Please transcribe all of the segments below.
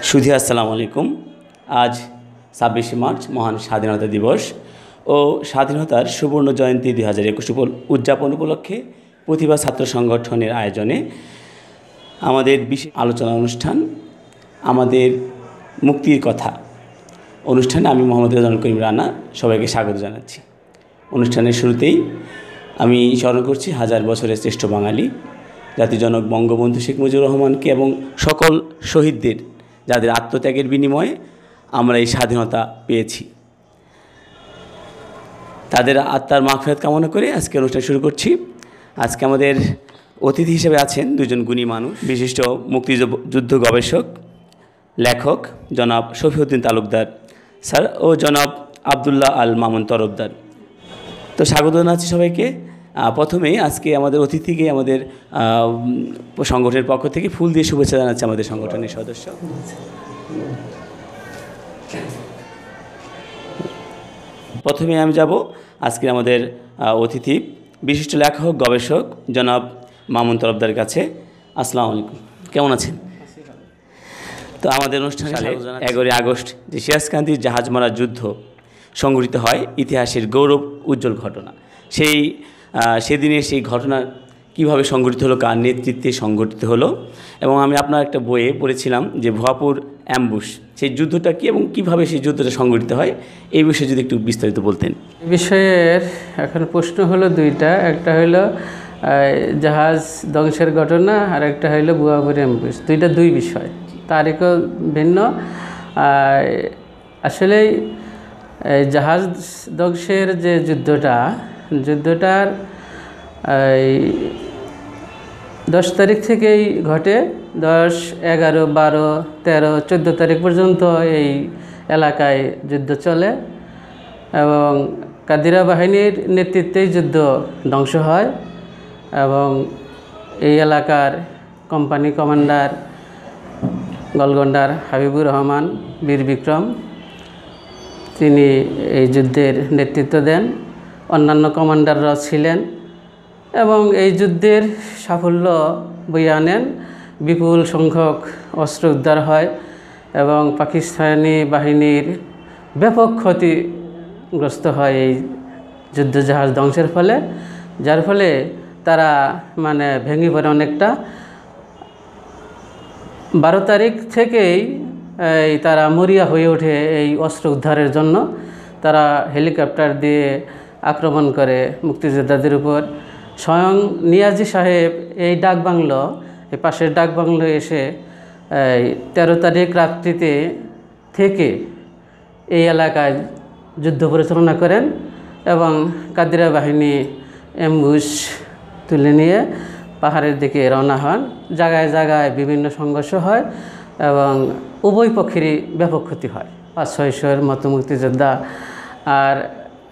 সুধী আসসালামু আলাইকুম। আজ ২৬শে মার্চ মহান স্বাধীনতা দিবস ও স্বাধীনতার সুবর্ণ জয়ন্তী ২০২১ উদযাপন উপলক্ষে প্রতিভা ছাত্র সংগঠনের আয়োজনে আমাদের বিশেষ আলোচনা অনুষ্ঠান আমাদের মুক্তির কথা অনুষ্ঠানে আমি মোহাম্মদ রেজাউল করিম রানা সবাইকে স্বাগত জানাচ্ছি। অনুষ্ঠানের শুরুতেই আমি স্মরণ করছি হাজার বছরের শ্রেষ্ঠ বাঙালি জাতির জনক বঙ্গবন্ধু শেখ মুজিবুর রহমানকে এবং সকল শহীদদের যাদের আত্মত্যাগের বিনিময়ে আমরা এই স্বাধীনতা পেয়েছি, তাদের আত্মার মাগফিরাত কামনা করে আজকে অনুষ্ঠান শুরু করছি। আজকে আমাদের অতিথি হিসেবে আছেন দুজন গুণী মানুষ, বিশিষ্ট মুক্তিযুদ্ধ গবেষক লেখক জনাব শফিউদ্দিন তালুকদার স্যার ও জনাব আবদুল্লাহ আল মামুন তরফদার। তো স্বাগত জানাচ্ছি সবাইকে। প্রথমেই আজকে আমাদের অতিথিকে আমাদের সংগঠনের পক্ষ থেকে ফুল দিয়ে শুভেচ্ছা জানাচ্ছি আমাদের সংগঠনের সদস্য। প্রথমে আমি যাব আজকে আমাদের অতিথি বিশিষ্ট লেখক গবেষক জনাব মামুন তরফদার কাছে। আসসালামু আলাইকুম, কেমন আছেন? তো আমাদের অনুষ্ঠানে 11ই আগস্ট যে সিরাজকান্দির জাহাজমারা যুদ্ধ সংঘটিত হয়, ইতিহাসের গৌরব উজ্জ্বল ঘটনা। সেদিনের সেই ঘটনা কিভাবে সংঘটিত হলো, কার নেতৃত্বে সংঘটিত হলো, এবং আমি আপনার একটা বইয়ে পড়েছিলাম যে ভুয়াপুর অ্যাম্বুশ, সেই যুদ্ধটা কী এবং কীভাবে সেই যুদ্ধটা সংঘটিত হয়, এই বিষয়ে যদি একটু বিস্তারিত বলতেন। এই বিষয়ের এখন প্রশ্ন হলো দুইটা, একটা হলো জাহাজ ধ্বংসের ঘটনা আর একটা হলো ভুয়াপুর অ্যাম্বুশ। দুই বিষয়, তারিখও ভিন্ন। আসলে জাহাজ ধ্বংসের যে যুদ্ধটার 10 তারিখ থেকেই ঘটে। 10, 11, 12, 13, 14 তারিখ পর্যন্ত এই এলাকায় যুদ্ধ চলে এবং কাদিরা বাহিনীর নেতৃত্বেই যুদ্ধ ধ্বংস হয় এবং এই এলাকার কোম্পানি কমান্ডার গলগন্ডার হাবিবুর রহমান বীর বিক্রম, তিনি এই যুদ্ধের নেতৃত্ব দেন। অন্যান্য কমান্ডাররাও ছিলেন এবং এই যুদ্ধের সাফল্য বয়ে আনেন। বিপুল সংখ্যক অস্ত্র উদ্ধার হয় এবং পাকিস্তানি বাহিনীর ব্যাপক ক্ষতিগ্রস্ত হয় এই যুদ্ধজাহাজ ধ্বংসের ফলে, যার ফলে তারা ভেঙে পড়ে অনেকটা। 12 তারিখ থেকেই তারা মরিয়া হয়ে ওঠে এই অস্ত্র উদ্ধারের জন্য। তারা হেলিকপ্টার দিয়ে আক্রমণ করে মুক্তিযোদ্ধাদের উপর। স্বয়ং নিয়াজি সাহেব এই পাশের ডাকবাংলো এসে 13 তারিখ রাত্রিতে থেকে এই এলাকায় যুদ্ধ পরিচালনা করেন এবং কাদিরা বাহিনী অ্যাম্বুশ তুলে নিয়ে পাহাড়ের দিকে রওনা হন। জায়গায় জায়গায় বিভিন্ন সংঘর্ষ হয় এবং উভয় পক্ষেরই ব্যাপক ক্ষতি হয়। 500-600-এর মতো মুক্তিযোদ্ধা আর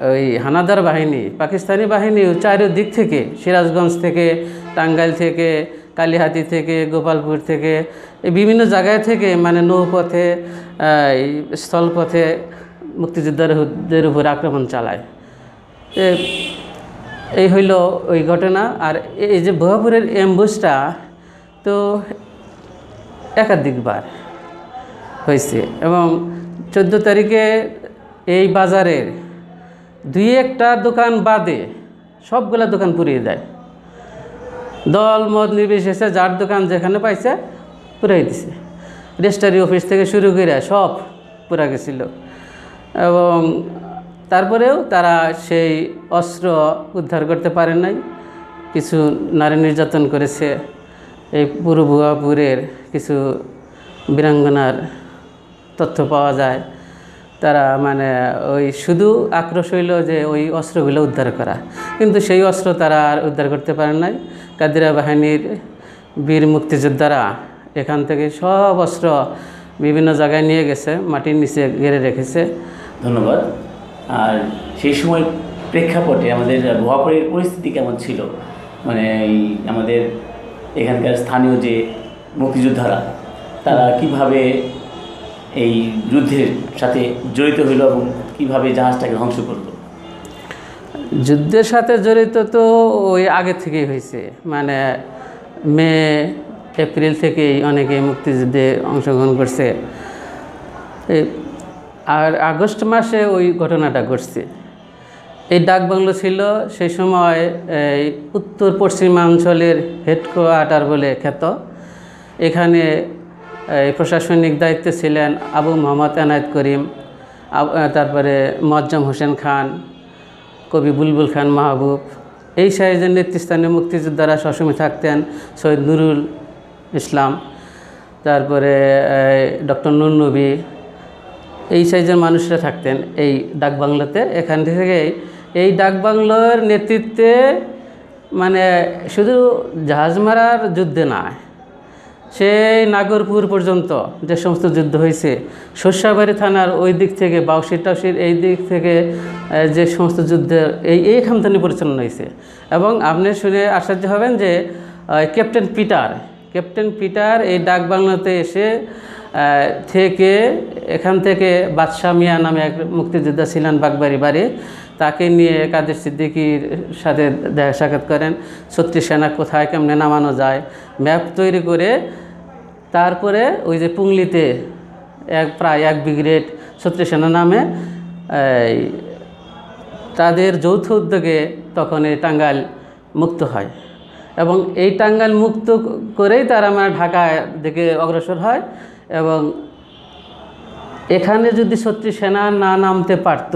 ওই হানাদার বাহিনী, পাকিস্তানি বাহিনীও চারিদিক থেকে, সিরাজগঞ্জ থেকে, টাঙ্গাইল থেকে, কালিহাতি থেকে, গোপালপুর থেকে, এই বিভিন্ন জায়গায় থেকে নৌপথে স্থলপথে মুক্তিযোদ্ধাদের উপর আক্রমণ চালায়। এই হইল ওই ঘটনা। আর এই যে ভুয়াপুরের অ্যাম্বুশটা তো একাধিকবার হয়েছে এবং 14 তারিখে এই বাজারের 2-1টা দোকান বাদে সবগুলা দোকান পুড়িয়ে দেয়। দল মত নির্বিশেষে যার দোকান যেখানে পাইছে পুড়াই দিছে। রেজিস্ট্রারি অফিস থেকে শুরু করে সব পুরা গেছিল এবং তারপরেও তারা সেই অস্ত্র উদ্ধার করতে পারে নাই। কিছু নারী নির্যাতন করেছে। এই পুরো ভুয়াপুরের কিছু বীরাঙ্গনার তথ্য পাওয়া যায়। তারা ওই শুধু আক্রোশ হইল যে ওই অস্ত্রগুলো উদ্ধার করা, কিন্তু সেই অস্ত্র তারা আর উদ্ধার করতে পারে নাই। কাদিরা বাহিনীর বীর মুক্তিযোদ্ধারা এখান থেকে সব অস্ত্র বিভিন্ন জায়গায় নিয়ে গেছে, মাটির নিচে ঘিরে রেখেছে। ধন্যবাদ। আর সেই সময় প্রেক্ষাপটে আমাদের ভুয়াপুরের পরিস্থিতি কেমন ছিল? আমাদের এখানকার স্থানীয় যে মুক্তিযোদ্ধারা তারা কিভাবে এই যুদ্ধের সাথে জড়িত হইল এবং কীভাবে জাহাজটাকে ধ্বংস করলো? যুদ্ধের সাথে জড়িত তো ওই আগে থেকেই হয়েছে। মে এপ্রিল থেকেই অনেকে মুক্তিযুদ্ধে অংশগ্রহণ করছে। আর আগস্ট মাসে ওই ঘটনাটা ঘটছে। এই ডাকবাংলো ছিল সেই সময় এই উত্তর পশ্চিমাঞ্চলের হেডকোয়ার্টার বলে খ্যাত। এখানে প্রশাসনিক দায়িত্বে ছিলেন আবু মোহাম্মদ এনায়েত করিম, তারপরে মোয়াজ্জেম হোসেন খান, কবি বুলবুল খান মাহবুব। এই সাইজের নেতৃস্থানীয় মুক্তিযোদ্ধারা সবসময় থাকতেন। সৈয়দ নুরুল ইসলাম, তারপরে ডক্টর নুর নবী, এই সাইজের মানুষরা থাকতেন এই ডাকবাংলোতে। এখান থেকে এই ডাকবাংলোর নেতৃত্বে মানে শুধু জাহাজ মারার যুদ্ধে নয়, সেই নাগরপুর পর্যন্ত যে সমস্ত যুদ্ধ হয়েছে, শস্যাবাড়ি থানার ওই দিক থেকে বাউসি টাউসির এই দিক থেকে যে সমস্ত যুদ্ধের এইখান থেকে পরিচালনা হয়েছে। এবং আপনি শুনে আশ্চর্য হবেন যে ক্যাপ্টেন পিটার এই ডাকবাংলোতে এসে থেকে এখান থেকে বাদশাহ মিয়া নামে এক মুক্তিযোদ্ধা ছিলেন বাগবাড়ি বাড়ি, তাকে নিয়ে কাদের সিদ্দিকীর সাথে দেখা সাক্ষাৎ করেন। ৩৬ সেনা কোথায় কেমনে নামানো যায় ম্যাপ তৈরি করে তারপরে ওই যে পুংলিতে প্রায় 1 ব্রিগেড ৩৬ সেনা নামে তাদের যৌথ উদ্যোগে তখন এই টাঙ্গাইল মুক্ত হয়। এবং এই টাঙ্গাইল মুক্ত করেই তারা মানে ঢাকায় দিকে অগ্রসর হয়। এবং এখানে যদি ৩৬ সেনা না নামতে পারত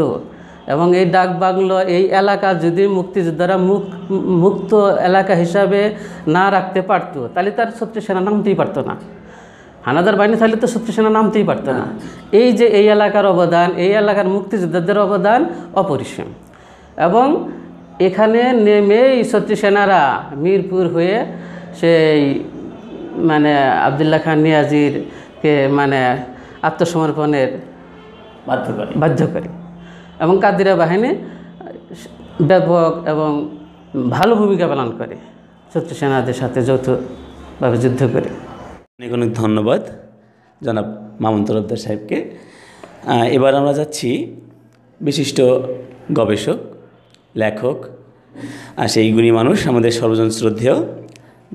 এবং এই ডাকবাংলো এই এলাকা যদি মুক্তিযোদ্ধারা মুক্ত এলাকা হিসাবে না রাখতে পারত, তাহলে তার ৩৬ সেনা নামতেই পারতো না। হানাদার বাহিনী থাকলে তো ৩৬ সেনা নামতেই পারতো না। এই যে এই এলাকার অবদান, এই এলাকার মুক্তিযোদ্ধাদের অবদান অপরিসীম। এবং এখানে নেমেই ৩৬ সেনারা মিরপুর হয়ে সেই মানে আবদুল্লাহ খান নিয়াজিরকে মানে আত্মসমর্পণের বাধ্য করে। এবং কাদিরা বাহিনী ব্যাপক এবং ভালো ভূমিকা পালন করে ৩৬ সেনাদের সাথে যৌথভাবে যুদ্ধ করে। অনেক অনেক ধন্যবাদ জনাব মামুন তরফদার সাহেবকে। এবার আমরা যাচ্ছি বিশিষ্ট গবেষক, লেখক আর সেই গুণী মানুষ আমাদের সর্বজন শ্রদ্ধেয়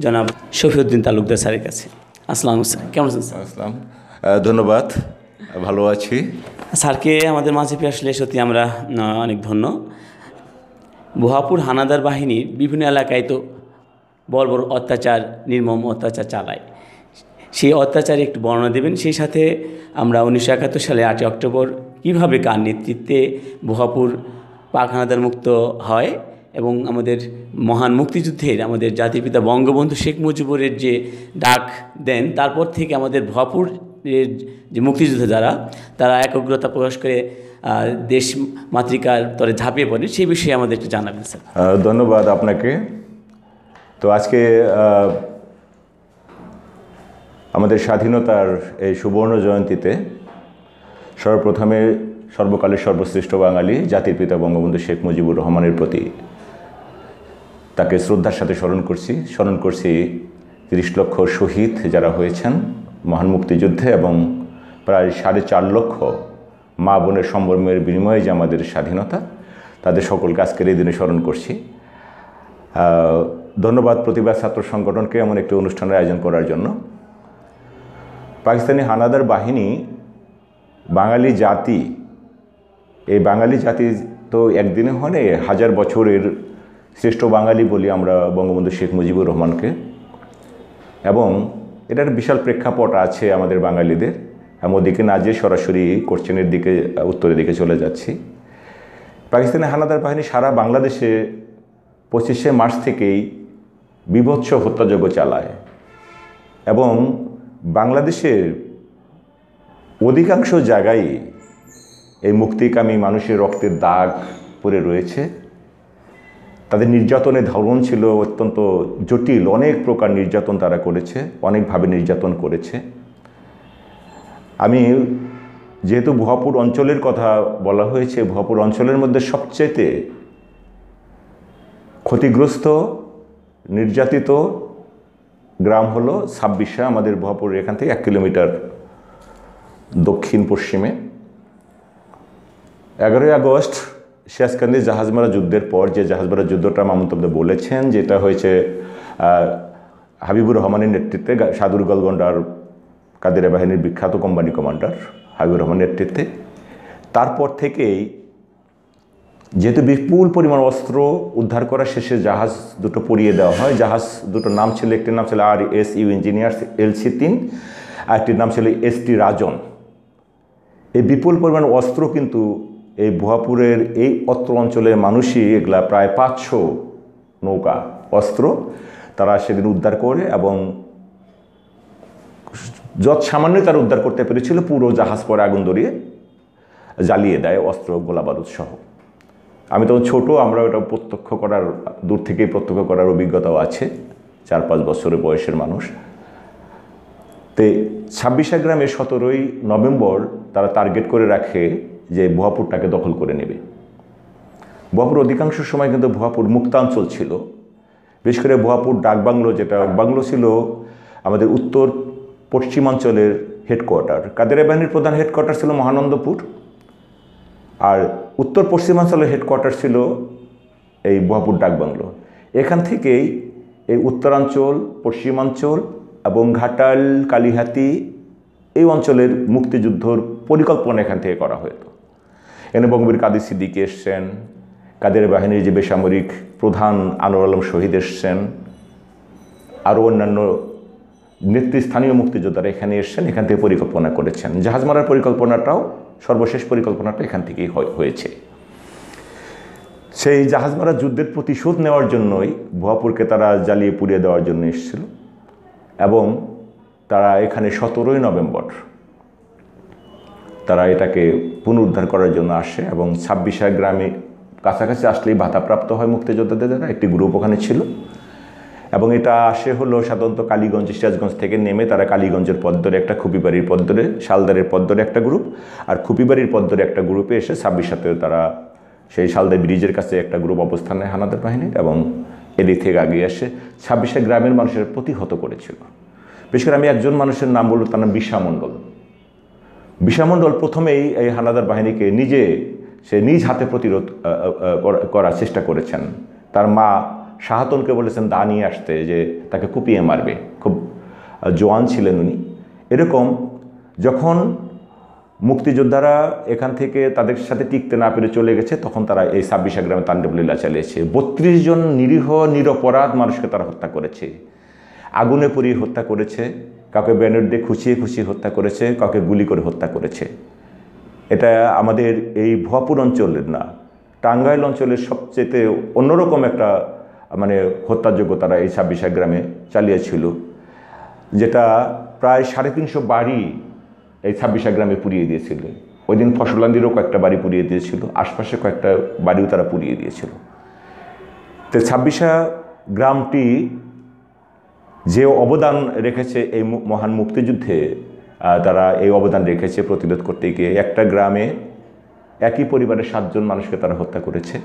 জনাব শফিউদ্দিন তালুকদার স্যারের কাছে। আসসালামু আলাইকুম, কেমন আছেন স্যার? আসসালাম, ধন্যবাদ, ভালো আছি। স্যারকে আমাদের মাঝে পেয়ে আসলে সত্যি আমরা অনেক ধন্য। ভুয়াপুর হানাদার বাহিনীর বিভিন্ন এলাকায় তো বড় বড় অত্যাচার, নির্মম অত্যাচার চালায়, সেই অত্যাচারে একটু বর্ণনা দেবেন। সেই সাথে আমরা 1971 সালে 8 অক্টোবর কীভাবে কার নেতৃত্বে ভুয়াপুর পাক হানাদার মুক্ত হয় এবং আমাদের মহান মুক্তিযুদ্ধের আমাদের জাতির পিতা বঙ্গবন্ধু শেখ মুজিবুরের যে ডাক দেন, তারপর থেকে আমাদের ভুয়াপুর যে মুক্তিযুদ্ধ যারা তারা একাগ্রতা প্রকাশ করে দেশ মাতৃকার তরে ঝাঁপিয়ে পড়ে, সেই বিষয়ে আমাদের একটু জানাবেন স্যার। ধন্যবাদ আপনাকে। তো আজকে আমাদের স্বাধীনতার এই সুবর্ণ জয়ন্তীতে সর্বপ্রথমে সর্বকালের সর্বশ্রেষ্ঠ বাঙালি জাতির পিতা বঙ্গবন্ধু শেখ মুজিবুর রহমানের প্রতি তাকে শ্রদ্ধার সাথে স্মরণ করছি 30 লক্ষ শহীদ যারা হয়েছেন মহান মুক্তিযুদ্ধে এবং প্রায় 4.5 লক্ষ মা বোনের সম্ভ্রমের বিনিময়ে যে আমাদের স্বাধীনতা, তাদের সকলকে আজকের এই দিনে স্মরণ করছি। ধন্যবাদ প্রতিবাদ ছাত্র সংগঠনকে এমন একটি অনুষ্ঠানের আয়োজন করার জন্য। পাকিস্তানি হানাদার বাহিনী বাঙালি জাতি, এই বাঙালি জাতি তো একদিনে হনে 1000 বছরের শ্রেষ্ঠ বাঙালি বলি আমরা বঙ্গবন্ধু শেখ মুজিবুর রহমানকে। এবং এটার বিশাল প্রেক্ষাপট আছে আমাদের বাঙালিদের। আমি ওদিকে না যেয়ে সরাসরি কোশ্চেনের দিকে, উত্তরের দিকে চলে যাচ্ছি। পাকিস্তানি হানাদার বাহিনী সারা বাংলাদেশে 25শে মার্চ থেকেই বীভৎস হত্যাযজ্ঞ চালায় এবং বাংলাদেশের অধিকাংশ জায়গায় এই মুক্তিকামী মানুষের রক্তের দাগ পড়ে রয়েছে। তাদের নির্যাতনের ধরন ছিল অত্যন্ত জটিল, অনেক প্রকার নির্যাতন তারা করেছে, অনেকভাবে নির্যাতন করেছে। আমি যেহেতু ভুয়াপুর অঞ্চলের কথা বলা হয়েছে, ভুয়াপুর অঞ্চলের মধ্যে সবচেয়ে ক্ষতিগ্রস্ত নির্যাতিত গ্রাম হলো 26 আমাদের ভুয়াপুরের এখান থেকে 1 কিলোমিটার দক্ষিণ পশ্চিমে। 11ই আগস্ট সিয়াজকান্দি জাহাজমারা যুদ্ধের পর, যে জাহাজমারা যুদ্ধটা মামুন তরফদার বলেছেন, যেটা হয়েছে হাবিবুর রহমানের নেতৃত্বে সাদুর গোলগন্ডার কাদেরিয়া বাহিনীর বিখ্যাত কোম্পানি কমান্ডার হাবিবুর রহমানের নেতৃত্বে। তারপর থেকেই যেহেতু বিপুল পরিমাণ অস্ত্র উদ্ধার করা শেষে জাহাজ দুটো পুড়িয়ে দেওয়া হয়। জাহাজ দুটোর নাম ছিল, একটির নাম ছিল RSU ইঞ্জিনিয়ার্স LC3, আর একটির নাম ছিল ST রাজন। এই বিপুল পরিমাণ অস্ত্র কিন্তু এই ভুয়াপুরের এই অত্র অঞ্চলের মানুষই এগুলা প্রায় 500 নৌকা অস্ত্র তারা সেদিন উদ্ধার করে, এবং যত সামান্য তারা উদ্ধার করতে পেরেছিল পুরো জাহাজ পরে আগুন ধরিয়ে জ্বালিয়ে দেয় অস্ত্র গোলাবারুদ সহ। আমি তখন ছোট, আমরা ওটা প্রত্যক্ষ করার, দূর থেকেই প্রত্যক্ষ করার অভিজ্ঞতাও আছে, 4-5 বছরের বয়সের মানুষ। তো 26 গ্রামে 17ই নভেম্বর তারা টার্গেট করে রাখে যে ভুয়াপুরটাকে দখল করে নেবে। ভুয়াপুর অধিকাংশ সময় কিন্তু ভুয়াপুর মুক্তাঞ্চল ছিল, বিশেষ করে ভুয়াপুর ডাকবাংলো, যেটা বাংলো ছিল আমাদের উত্তর পশ্চিমাঞ্চলের হেডকোয়ার্টার। কাদেরিয়া বাহিনীর প্রধান হেডকোয়ার্টার ছিল মহানন্দপুর, আর উত্তর পশ্চিমাঞ্চলের হেডকোয়ার্টার ছিল এই ভুয়াপুর ডাকবাংলো। এখান থেকেই এই উত্তরাঞ্চল, পশ্চিমাঞ্চল এবং ঘাটাল, কালিহাতি এই অঞ্চলের মুক্তিযুদ্ধর পরিকল্পনা এখান থেকে করা হতো। এখানে বঙ্গবীর কাদের সিদ্দিকী এসছেন, কাদেরিয়া বাহিনীর যে বেসামরিক প্রধান আনোয়ার আলম শহীদ এসছেন, আরও অন্যান্য নেতৃস্থানীয় মুক্তিযোদ্ধারা এখানে এসছেন, এখান থেকে পরিকল্পনা করেছেন। জাহাজ মারার পরিকল্পনাটাও, সর্বশেষ পরিকল্পনাটা এখান থেকেই হয়েছে। সেই জাহাজ মারা যুদ্ধের প্রতিশোধ নেওয়ার জন্যই ভুয়াপুরকে তারা জ্বালিয়ে পুড়িয়ে দেওয়ার জন্য এসেছিল, এবং তারা এখানে 17ই নভেম্বর তারা এটাকে পুনরুদ্ধার করার জন্য আসে, এবং 26 গ্রামে কাছাকাছি আসলেই বাধাপ্রাপ্ত হয় মুক্তিযোদ্ধাদের দ্বারা। একটি গ্রুপ ওখানে ছিল, এবং এটা আসে হলো সাধারণত কালীগঞ্জ, সিরাজগঞ্জ থেকে নেমে তারা কালীগঞ্জের পথ ধরে, একটা খুপিবাড়ির পথ ধরে, শালদারের পথ ধরে একটা গ্রুপ, আর খুপিবাড়ির পথ ধরে একটা গ্রুপে এসে 26 তারা সেই শালদা ব্রিজের কাছে একটা গ্রুপ অবস্থান নেয় হানাদার বাহিনীর, এবং এদিক থেকে আগিয়ে আসে 26 গ্রামের মানুষের প্রতিহত করেছিল। বিশেষ করে আমি একজন মানুষের নাম বলব, তার নাম বিশা মণ্ডল। বিশা মণ্ডল প্রথমেই এই হানাদার বাহিনীকে সে নিজ হাতে প্রতিরোধ করার চেষ্টা করেছেন। তার মা শাহাতনকে বলেছেন দা নিয়ে আসতে, যে তাকে কুপিয়ে মারবে। খুব জোয়ান ছিলেন উনি। এরকম যখন মুক্তিযোদ্ধারা এখান থেকে তাদের সাথে টিকতে না পেরে চলে গেছে, তখন তারা এই 26 গ্রামে তাণ্ডবলীলা চালিয়েছে। 32 জন নিরীহ নিরপরাধ মানুষকে তারা হত্যা করেছে, আগুনে পুড়িয়ে হত্যা করেছে, কাউকে ব্যানার দিয়ে খুঁচিয়ে খুঁচিয়ে হত্যা করেছে, কাউকে গুলি করে হত্যা করেছে। এটা আমাদের এই ভুয়াপুর অঞ্চলের না, টাঙ্গাইল অঞ্চলের সবচেয়ে অন্যরকম একটা হত্যাযোগ্য তারা এই 26 গ্রামে চালিয়েছিল, যেটা প্রায় 350 বাড়ি এই 26 গ্রামে পুড়িয়ে দিয়েছিল। ওই দিন ফসলান্দিরও কয়েকটা বাড়ি পুড়িয়ে দিয়েছিল, আশপাশে কয়েকটা বাড়িও তারা পুড়িয়ে দিয়েছিল। তো 26 গ্রামটি যে অবদান রেখেছে এই মহান মুক্তিযুদ্ধে, তারা এই অবদান রেখেছে প্রতিরোধ করতে গিয়ে। একটা গ্রামে একই পরিবারের 7 জন মানুষকে তারা হত্যা করেছে,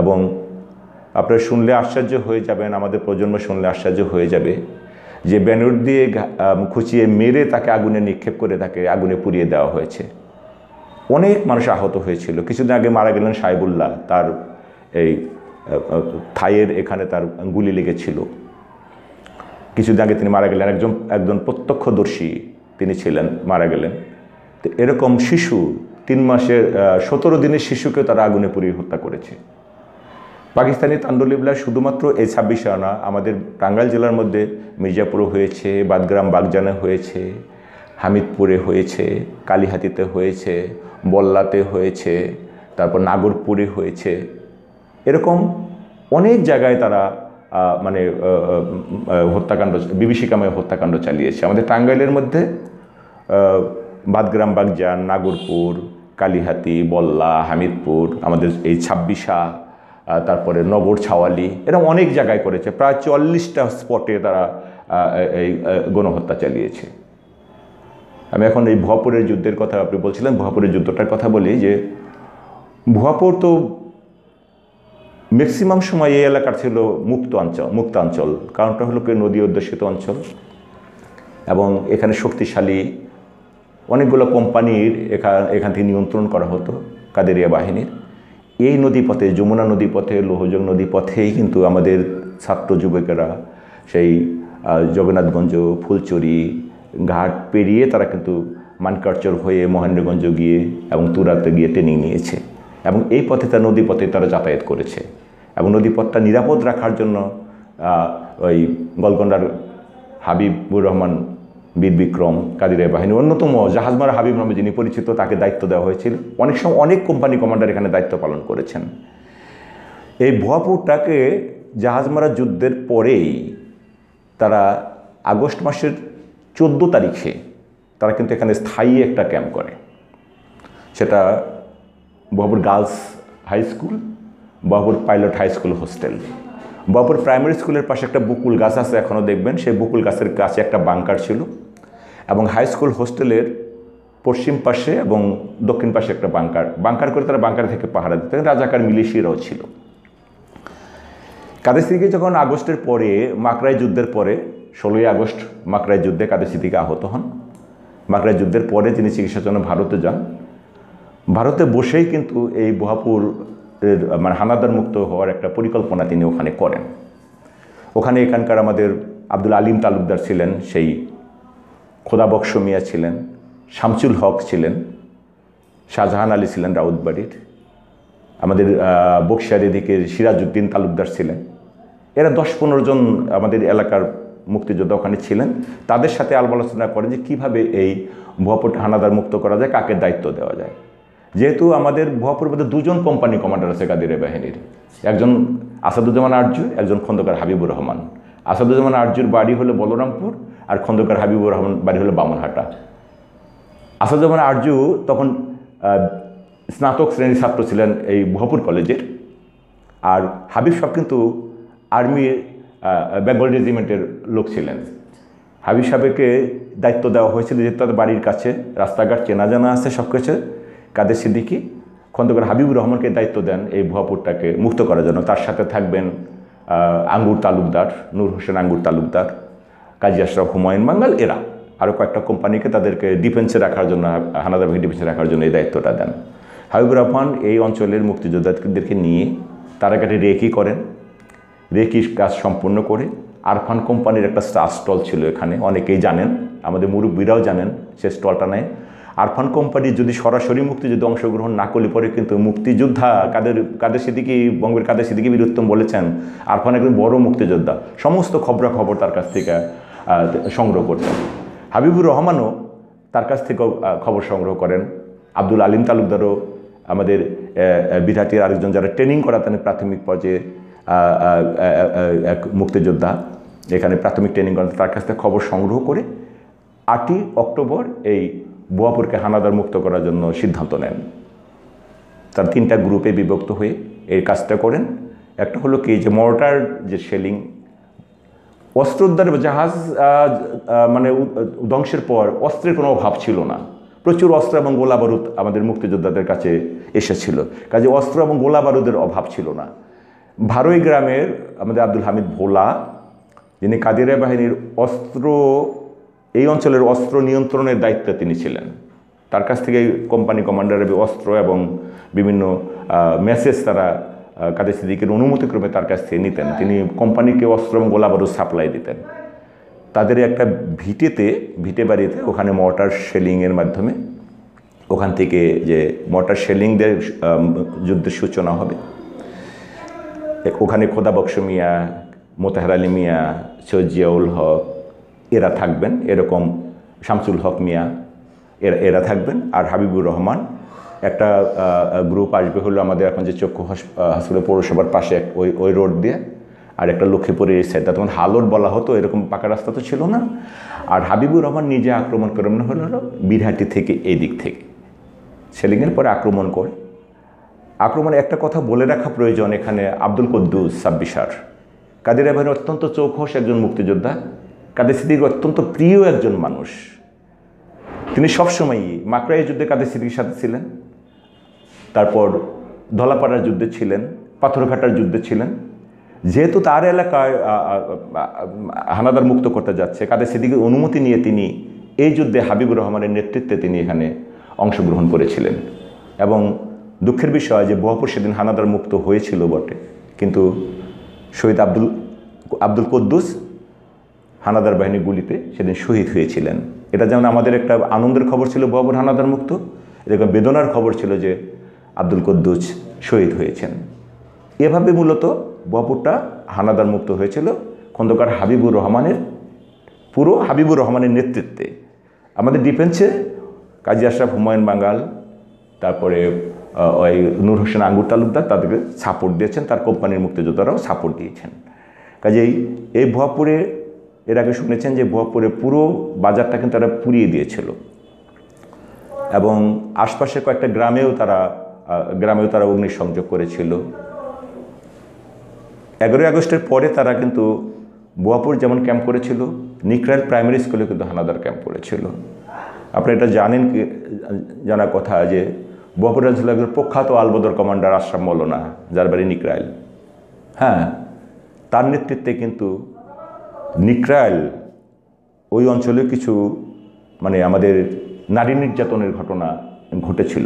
এবং আপনারা শুনলে আশ্চর্য হয়ে যাবেন, আমাদের প্রজন্ম শুনলে আশ্চর্য হয়ে যাবে, যে ব্যানার দিয়ে খুঁচিয়ে মেরে তাকে আগুনে নিক্ষেপ করে তাকে আগুনে পুড়িয়ে দেওয়া হয়েছে। অনেক মানুষ আহত হয়েছিল। কিছুদিন আগে মারা গেলেন সাহেবুল্লাহ, তার এই থাইয়ের এখানে তার গুলি লেগেছিল। কিছুদিন আগে তিনি মারা গেলেন, একজন প্রত্যক্ষদর্শী তিনি ছিলেন, মারা গেলেন। তো এরকম শিশু, 3 মাসের 17 দিনের শিশুকে তারা আগুনে পুড়িয়ে হত্যা করেছে। পাকিস্তানি তাণ্ডবলীলা শুধুমাত্র এই 26 না, আমাদের টাঙ্গাইল জেলার মধ্যে মির্জাপুরে হয়েছে, বাদগ্রাম বাগজানে হয়েছে, হামিদপুরে হয়েছে, কালিহাতিতে হয়েছে, বল্লাতে হয়েছে, তারপর নাগরপুরে হয়েছে। এরকম অনেক জায়গায় তারা হত্যাকাণ্ড, বিভীষিকাময় হত্যাকাণ্ড চালিয়েছে। আমাদের টাঙ্গাইলের মধ্যে বাদগ্রাম বাগজান, নাগরপুর, কালিহাতি, বল্লা, হামিদপুর, আমাদের এই 26 তারপরে নগর ছাওয়ালি, এরকম অনেক জায়গায় করেছে। প্রায় 40টা স্পটে তারা এই গণহত্যা চালিয়েছে। আমি এখন এই ভুয়াপুরের যুদ্ধের কথা, আপনি বলছিলেন ভুয়াপুরের যুদ্ধটার কথা বলি, যে ভুয়াপুর তো ম্যাক্সিমাম সময় এই এলাকার ছিল মুক্তাঞ্চল। কারণটা হলো নদী অধ্যুষিত অঞ্চল, এবং এখানে শক্তিশালী অনেকগুলো কোম্পানির এখান থেকে নিয়ন্ত্রণ করা হতো কাদেরিয়া বাহিনীর। এই নদীপথে, যমুনা নদীপথে, লৌহজং নদীপথেই কিন্তু আমাদের ছাত্র যুবকেরা সেই জগন্নাথগঞ্জ, ফুলচুরি ঘাট পেরিয়ে তারা কিন্তু মানকারচর হয়ে মহেন্দ্রগঞ্জ গিয়ে এবং তুরাতে গিয়ে ট্রেনিং নিয়েছে এবং এই পথে তারা নদীপথে তারা যাতায়াত করেছে এবং নদীপথটা নিরাপদ রাখার জন্য ওই গোলকোন্ডার হাবিবুর রহমান বীর বিক্রম কাদিরিয়া বাহিনীর অন্যতম জাহাজমারা হাবিব নামে যিনি পরিচিত তাকে দায়িত্ব দেওয়া হয়েছিল। অনেক সময় অনেক কোম্পানি কমান্ডার এখানে দায়িত্ব পালন করেছেন। এই ভুয়াপুরটাকে জাহাজমারা যুদ্ধের পরেই তারা আগস্ট মাসের 14 তারিখে তারা কিন্তু এখানে স্থায়ী একটা ক্যাম্প করে। সেটা Bhuapur girls high school, Bhuapur pilot high school hostel. Bhuapur primary স্কুলের পাশে একটা বকুল গাছ আছে, এখনও দেখবেন সেই বকুল গাছের কাছে একটা বাংকার ছিল এবং হাই স্কুল হোস্টেলের পশ্চিম পাশে এবং দক্ষিণ পাশে একটা বাংকার করে তারা বাংকার থেকে পাহারা দিতেন। রাজাকার মিলিশিয়ারাও ছিল। কাদের সিদ্দিকী যখন আগস্টের পরে মাকড়াই যুদ্ধের পরে 16ই আগস্ট মাকড়াই যুদ্ধে কাদের সিদ্দিকী আহত হন। মাকড়াই যুদ্ধের পরে তিনি চিকিৎসার জন্য ভারতে যান। ভারতে বসেই কিন্তু এই ভুয়াপুর মানে হানাদার মুক্ত হওয়ার একটা পরিকল্পনা তিনি ওখানে করেন। ওখানে এখানকার আমাদের আব্দুল আলিম তালুকদার ছিলেন, সেই খোদাবক্স মিয়া ছিলেন, শামসুল হক ছিলেন, শাহজাহান আলী ছিলেন রাউতবাড়ির, আমাদের বক্সিয়ার এদিকে সিরাজউদ্দিন তালুকদার ছিলেন। এরা 10-15 জন আমাদের এলাকার মুক্তিযোদ্ধা ওখানে ছিলেন। তাদের সাথে আলাপ আলোচনা করেন যে কীভাবে এই ভুয়াপুর হানাদার মুক্ত করা যায়, কাকে দায়িত্ব দেওয়া যায়। যেহেতু আমাদের ভুয়াপুরের মধ্যে 2 জন কোম্পানি কমান্ডার আছে কাদিরিয়া বাহিনীর, একজন আসাদুজ্জামান আরজু, একজন খন্দকার হাবিবুর রহমান। আসাদুজ্জামান আরজুর বাড়ি হলো বলরামপুর আর খন্দকার হাবিবুর রহমান বাড়ি হলো বামনহাটা। আসাদুজ্জামান আরজু তখন স্নাতক শ্রেণীর ছাত্র ছিলেন এই ভুয়াপুর কলেজের, আর হাবিব সাহেব কিন্তু আর্মি বেঙ্গল রেজিমেন্টের লোক ছিলেন। হাবিব সাহেবকে দায়িত্ব দেওয়া হয়েছিল যেহেতু তাদের বাড়ির কাছে রাস্তাঘাট চেনা জানা আছে সব কিছু। কাদের সিদ্দিকী খন্দকার হাবিবুর রহমানকে দায়িত্ব দেন এই ভুয়াপুরটাকে মুক্ত করার জন্য। তার সাথে থাকবেন আঙ্গুর তালুকদার, নূর হোসেন আঙ্গুর তালুকদার, কাজী আশরাফ, হুমায়ুন বাঙ্গাল, এরা আরও কয়েকটা কোম্পানিকে তাদেরকে ডিফেন্সে রাখার জন্য, হানাদার বাহিনী ডিফেন্সে রাখার জন্য এই দায়িত্বটা দেন। হাবিবুর রহমান এই অঞ্চলের মুক্তিযোদ্ধাদেরকে নিয়ে তারা একটা রেকি করেন। রেকি কাজ সম্পূর্ণ করে আরফান কোম্পানির একটা চা স্টল ছিল এখানে, অনেকেই জানেন, আমাদের মুরব্বীরাও জানেন, সে স্টলটা নেয়। আরফান কোম্পানি যদি সরাসরি মুক্তিযুদ্ধে অংশগ্রহণ না করলে পরে কিন্তু মুক্তিযোদ্ধা কাদের সিদ্দিকী, বঙ্গবীর কাদের সিদ্দিকী বীরুত্তম বলেছেন আরফান একজন বড় মুক্তিযোদ্ধা, সমস্ত খবরাখবর তার কাছ থেকে সংগ্রহ করতেন। হাবিবুর রহমানও তার কাছ থেকেও খবর সংগ্রহ করেন। আব্দুল আলিম তালুকদারও আমাদের বিরাটির আরেকজন যারা ট্রেনিং করাতেন প্রাথমিক পর্যায়ে এক মুক্তিযোদ্ধা, এখানে প্রাথমিক ট্রেনিং করাতেন, তার কাছ থেকে খবর সংগ্রহ করে 8ই অক্টোবর এই ভুয়াপুরকে হানাদার মুক্ত করার জন্য সিদ্ধান্ত নেন। তার 3টা গ্রুপে বিভক্ত হয়ে এই কাজটা করেন। একটা হলো কি যে মর্টার যে শেলিং, অস্ত্রোদ্ধার জাহাজ মানে ধ্বংসের পর অস্ত্রের কোনো অভাব ছিল না, প্রচুর অস্ত্র এবং গোলা বারুদ আমাদের মুক্তিযোদ্ধাদের কাছে এসেছিল, কাজে অস্ত্র এবং গোলা বারুদের অভাব ছিল না। ভারোই গ্রামের আমাদের আব্দুল হামিদ ভোলা, যিনি কাদিরিয়া বাহিনীর এই অঞ্চলের অস্ত্র নিয়ন্ত্রণের দায়িত্বে তিনি ছিলেন, তার কাছ থেকে কোম্পানি কমান্ডারের অস্ত্র এবং বিভিন্ন মেসেজ তারা কাদের সিদ্দিকীর অনুমতিক্রমে তার কাছ থেকে নিতেন। তিনি কোম্পানিকে অস্ত্র এবং গোলা বারুদ সাপ্লাই দিতেন। তাদের একটা ভিটে বাড়িতে ওখানে মর্টার শেলিংয়ের মাধ্যমে ওখান থেকে যে মর্টার শেলিং দিয়ে যুদ্ধের সূচনা হবে। ওখানে খোদাবক্স মিয়া, মোতাহার আলী মিয়া, সৈয়দ জিয়াউল হক এরা থাকবেন, এরকম শামসুল হক মিয়া এরা থাকবেন। আর হাবিবুর রহমান একটা গ্রুপ আসবে হলো আমাদের এখন যে চক্ষু হাসপাতাল পৌরসভার পাশে ওই রোড দিয়ে, আর একটা লক্ষ্মীপুরের এই সাইডটা, তখন হালোর বলা হতো, এরকম পাকা রাস্তা তো ছিল না। আর হাবিবুর রহমান নিজে আক্রমণ করেন হলো বিরহাটি থেকে এই দিক থেকে সেলিংয়ের পরে আক্রমণ করে। আক্রমণে একটা কথা বলে রাখা প্রয়োজন, এখানে আব্দুল কুদ্দুস সাব্বিসার কাদিরিয়া বাহিনীর অত্যন্ত চৌখস একজন মুক্তিযোদ্ধা, কাদের সিদ্দিকীর অত্যন্ত প্রিয় একজন মানুষ। তিনি সবসময়ই মাকড়াই যুদ্ধে কাদের সিদ্দিকীর সাথে ছিলেন, তারপর ধলাপাড়ার যুদ্ধে ছিলেন, পাথরঘাটার যুদ্ধে ছিলেন। যেহেতু তার এলাকায় হানাদার মুক্ত করতে যাচ্ছে, কাদের সিদ্দিকীর অনুমতি নিয়ে তিনি এই যুদ্ধে হাবিবুর রহমানের নেতৃত্বে তিনি এখানে অংশগ্রহণ করেছিলেন। এবং দুঃখের বিষয় যে ভুয়াপুর সেদিন হানাদার মুক্ত হয়েছিল বটে, কিন্তু শহীদ আব্দুল কুদ্দুস হানাদার বাহিনীর গুলিতে সেদিন শহীদ হয়েছিলেন। এটা যেমন আমাদের একটা আনন্দের খবর ছিল ভুয়াপুর হানাদার মুক্ত, এরকম বেদনার খবর ছিল যে আব্দুল কুদ্দুস শহীদ হয়েছেন। এভাবে মূলত ভুয়াপুরটা হানাদার মুক্ত হয়েছিল খন্দকার হাবিবুর রহমানের নেতৃত্বে। আমাদের ডিফেন্সে কাজী আশরাফ, হুমায়ুন বাঙ্গাল, তারপরে ওই নূর হোসেন আঙ্গুর তালুকদার তাদেরকে সাপোর্ট দিয়েছেন, তার কোম্পানির মুক্তিযোদ্ধারাও সাপোর্ট দিয়েছেন। কাজেই এই ভুয়াপুরে এর আগে শুনেছেন যে ভুয়াপুরে পুরো বাজারটা কিন্তু তারা পুড়িয়ে দিয়েছিল এবং আশপাশের কয়েকটা গ্রামেও তারা অগ্নিসংযোগ করেছিল। 11ই আগস্টের পরে তারা কিন্তু ভুয়াপুর যেমন ক্যাম্প করেছিল, নিকরাইল প্রাইমারি স্কুলে কিন্তু হানাদার ক্যাম্প করেছিল। আপনারা এটা জানেন কি, জানার কথা যে ভুয়াপুর অঞ্চলের একজন প্রখ্যাত আলবদর কমান্ডার আশরাফ মৌলানা, যার বাড়ি নিকরাইল, তার নেতৃত্বে কিন্তু নিকরাইল ওই অঞ্চলে কিছু আমাদের নারী নির্যাতনের ঘটনা ঘটেছিল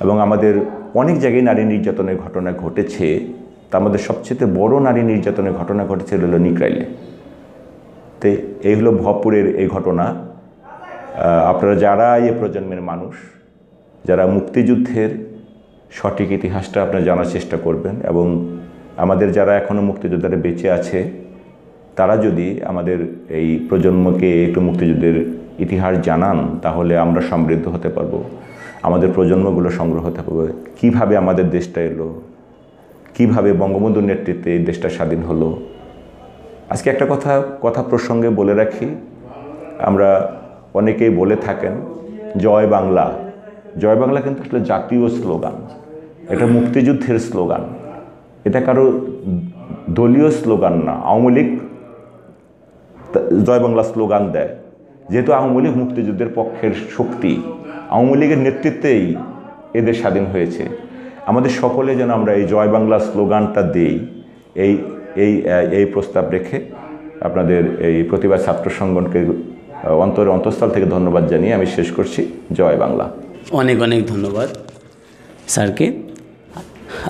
এবং আমাদের অনেক জায়গায় নারী নির্যাতনের ঘটনা ঘটেছে। তার মধ্যে সবচেয়ে বড় নারী নির্যাতনের ঘটনা ঘটেছিল হলো নিকরাইলে। তো এই হলো ভুয়াপুরের এই ঘটনা। আপনারা যারা এই প্রজন্মের মানুষ, যারা মুক্তিযুদ্ধের সঠিক ইতিহাসটা আপনারা জানার চেষ্টা করবেন এবং আমাদের যারা এখনও মুক্তিযোদ্ধারা বেঁচে আছে তারা যদি আমাদের এই প্রজন্মকে একটু মুক্তিযুদ্ধের ইতিহাস জানান, তাহলে আমরা সমৃদ্ধ হতে পারবো, আমাদের প্রজন্মগুলো সংগ্রহ হতে পারবে। কীভাবে আমাদের দেশটা এলো, কীভাবে বঙ্গবন্ধুর নেতৃত্বে এই দেশটা স্বাধীন হলো। আজকে একটা কথা প্রসঙ্গে বলে রাখি, আমরা অনেকেই বলে থাকেন জয় বাংলা। জয় বাংলা কিন্তু আসলে জাতীয় স্লোগান, এটা মুক্তিযুদ্ধের স্লোগান, এটা কারো দলীয় স্লোগান না। আওয়ামী লীগ জয় বাংলা স্লোগান দেয়, যেহেতু আওয়ামী লীগ মুক্তিযুদ্ধের পক্ষের শক্তি, আওয়ামী লীগের নেতৃত্বেই এদের স্বাধীন হয়েছে। আমাদের সকলে যেন আমরা এই জয় বাংলা স্লোগানটা দেই, এই প্রস্তাব রেখে আপনাদের এই প্রতিবাদ ছাত্র সংগঠনকে অন্তঃস্থল থেকে ধন্যবাদ জানিয়ে আমি শেষ করছি। জয় বাংলা। অনেক অনেক ধন্যবাদ স্যারকে।